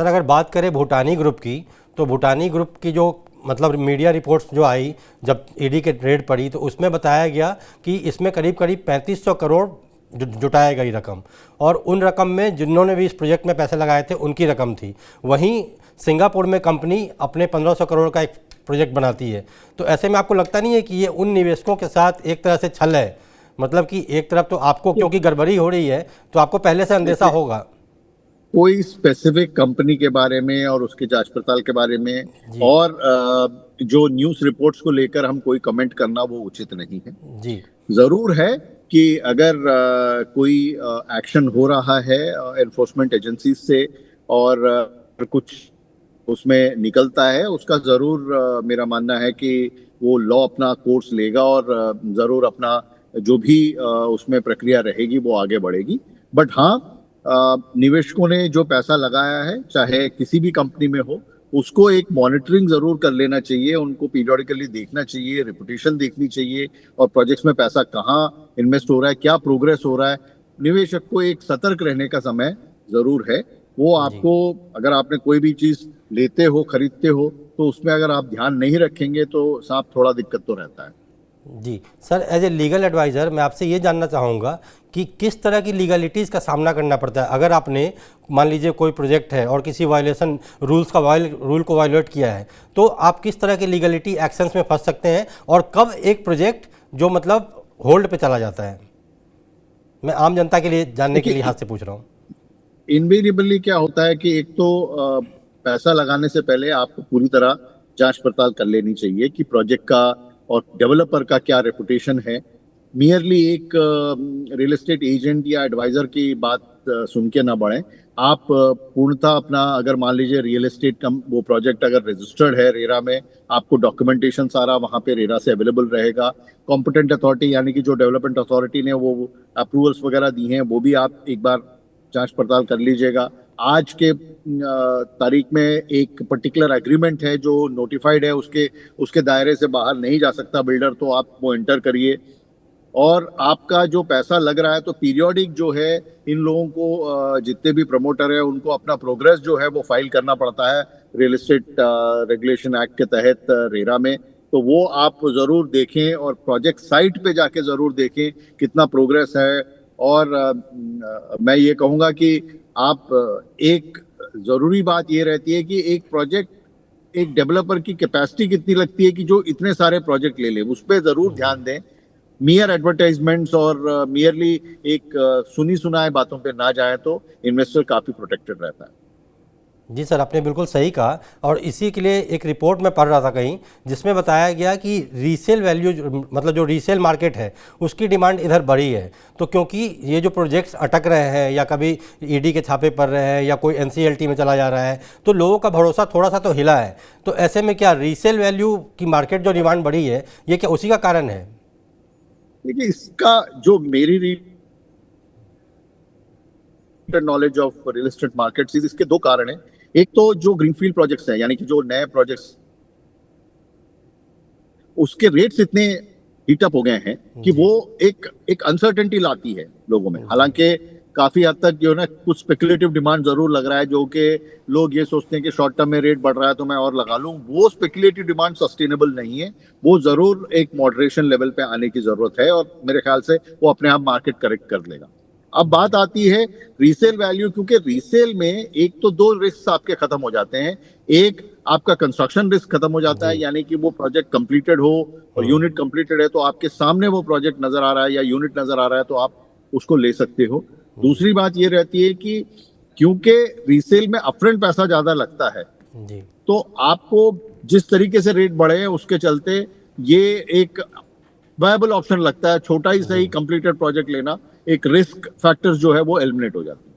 अगर बात करें भूटानी ग्रुप की, तो भूटानी ग्रुप की जो मतलब मीडिया रिपोर्ट्स जो आई जब ईडी के रेड पड़ी, तो उसमें बताया गया कि इसमें करीब करीब 3500 करोड़ जुटाया गई रकम, और उन रकम में जिन्होंने भी इस प्रोजेक्ट में पैसे लगाए थे उनकी रकम थी। वहीं सिंगापुर में कंपनी अपने 1500 करोड़ का एक प्रोजेक्ट बनाती है। तो ऐसे में आपको लगता नहीं है कि ये उन निवेशकों के साथ एक तरह से छल है? मतलब कि एक तरफ तो आपको क्योंकि गड़बड़ी हो रही है तो आपको पहले से अंदेशा होगा। कोई स्पेसिफिक कंपनी के बारे में और उसकी जांच पड़ताल के बारे में जी और जो न्यूज़ रिपोर्ट्स को लेकर हम कोई कमेंट करना वो उचित नहीं है। जी जरूर है कि अगर कोई एक्शन हो रहा है एनफोर्समेंट एजेंसी से और कुछ उसमें निकलता है, उसका जरूर मेरा मानना है कि वो लॉ अपना कोर्स लेगा और जरूर अपना जो भी उसमें प्रक्रिया रहेगी वो आगे बढ़ेगी। बट हाँ, निवेशकों ने जो पैसा लगाया है चाहे किसी भी कंपनी में हो, उसको एक मॉनिटरिंग जरूर कर लेना चाहिए, उनको पीरियोडिकली देखना चाहिए, रेपुटेशन देखनी चाहिए और प्रोजेक्ट्स में पैसा कहाँ इन्वेस्ट हो रहा है, क्या प्रोग्रेस हो रहा है। निवेशक को एक सतर्क रहने का समय जरूर है। वो जी आपको, अगर आपने कोई भी चीज लेते हो खरीदते हो तो उसमें अगर आप ध्यान नहीं रखेंगे तो साफ थोड़ा दिक्कत तो रहता है। जी sir, as a legal adviser मैं आपसे ये जानना चाहूँगा कि किस तरह की लीगलिटीज़ का सामना करना पड़ता है अगर आपने मान लीजिए कोई प्रोजेक्ट है और किसी वायलेशन रूल को वायलेट किया है, तो आप किस तरह के लीगलिटी एक्शंस में फंस सकते हैं और कब एक प्रोजेक्ट जो मतलब होल्ड पे चला जाता है? मैं आम जनता के लिए जानने के देखिए, लिहाज से पूछ रहा हूँ। इनवेरिएबली क्या होता है कि एक तो पैसा लगाने से पहले आपको पूरी तरह जांच पड़ताल कर लेनी चाहिए कि प्रोजेक्ट का और डेवलपर का क्या रेपुटेशन है। मियरली एक रियल एस्टेट एजेंट या एडवाइजर की बात सुन के ना बढ़े। आप पूर्णतः अपना, अगर मान लीजिए रियल एस्टेट का वो प्रोजेक्ट अगर रजिस्टर्ड है रेरा में, आपको डॉक्यूमेंटेशन सारा वहाँ पे रेरा से अवेलेबल रहेगा। कॉम्पिटेंट अथॉरिटी यानी कि जो डेवलपमेंट अथॉरिटी ने वो अप्रूवल्स वगैरह दी हैं वो भी आप एक बार जांच पड़ताल कर लीजिएगा। आज के तारीख में एक पर्टिकुलर एग्रीमेंट है जो नोटिफाइड है, उसके उसके दायरे से बाहर नहीं जा सकता बिल्डर, तो आप वो एंटर करिए। और आपका जो पैसा लग रहा है तो पीरियोडिक जो है इन लोगों को, जितने भी प्रमोटर है उनको अपना प्रोग्रेस जो है वो फाइल करना पड़ता है रियल एस्टेट रेगुलेशन एक्ट के तहत रेरा में। तो वो आप जरूर देखें और प्रोजेक्ट साइट पे जाके जरूर देखें कितना प्रोग्रेस है। और मैं ये कहूँगा कि आप एक जरूरी बात ये रहती है कि एक प्रोजेक्ट, एक डेवलपर की कैपेसिटी कितनी लगती है कि जो इतने सारे प्रोजेक्ट ले ले, उस पर जरूर जी ध्यान दें। मियर एडवर्टाइजमेंट्स और मियरली एक सुनी सुनाए बातों पे ना जाए तो इन्वेस्टर काफी प्रोटेक्टेड रहता है। जी सर, आपने बिल्कुल सही कहा। और इसी के लिए एक रिपोर्ट में पढ़ रहा था कहीं, जिसमें बताया गया कि रीसेल वैल्यू मतलब जो रीसेल मार्केट है उसकी डिमांड इधर बढ़ी है। तो क्योंकि ये जो प्रोजेक्ट्स अटक रहे हैं या कभी ईडी के छापे पड़ रहे हैं या कोई एनसीएलटी में चला जा रहा है, तो लोगों का भरोसा थोड़ा सा तो हिला है। तो ऐसे में क्या रीसेल वैल्यू की मार्केट जो डिमांड बढ़ी है, ये क्या उसी का कारण है? देखिए, इसका जो मेरी knowledge of real estate market, इसके दो कारण हैं। एक तो जो ग्रीनफील्ड प्रोजेक्ट्स हैं यानी कि जो नए प्रोजेक्ट्स, उसके रेट्स इतने हीटअप हो गए हैं कि जी वो एक एक अनसर्टेनिटी लाती है लोगों में। जी हालांकि काफी हद तक जो है ना कुछ स्पेकुलेटिव डिमांड जरूर लग रहा है, जो कि लोग ये सोचते हैं कि शॉर्ट टर्म में रेट बढ़ रहा है तो मैं और लगा लूं। वो स्पेकुलेटिव डिमांड सस्टेनेबल नहीं है। वो जरूर एक मॉडरेशन लेवल पे आने की जरूरत है और मेरे ख्याल से वो अपने आप मार्केट करेक्ट कर लेगा। अब बात आती है रीसेल वैल्यू, क्योंकि रीसेल में एक तो दो रिस्क आपके खत्म हो जाते हैं। एक, आपका कंस्ट्रक्शन रिस्क खत्म हो जाता है, जी यानी कि वो प्रोजेक्ट कंप्लीटेड हो और यूनिट कंप्लीटेड है तो आपके सामने वो प्रोजेक्ट नजर आ रहा है या यूनिट नजर आ रहा है तो आप उसको ले सकते हो। जी दूसरी बात ये रहती है कि क्योंकि रीसेल में अपफ्रंट पैसा ज्यादा लगता है, जी तो आपको जिस तरीके से रेट बढ़े हैं उसके चलते ये एक वायबल ऑप्शन लगता है, छोटा ही जी सही कंप्लीटेड प्रोजेक्ट लेना। एक रिस्क फैक्टर्स जो है वो एलिमिनेट हो जाता है।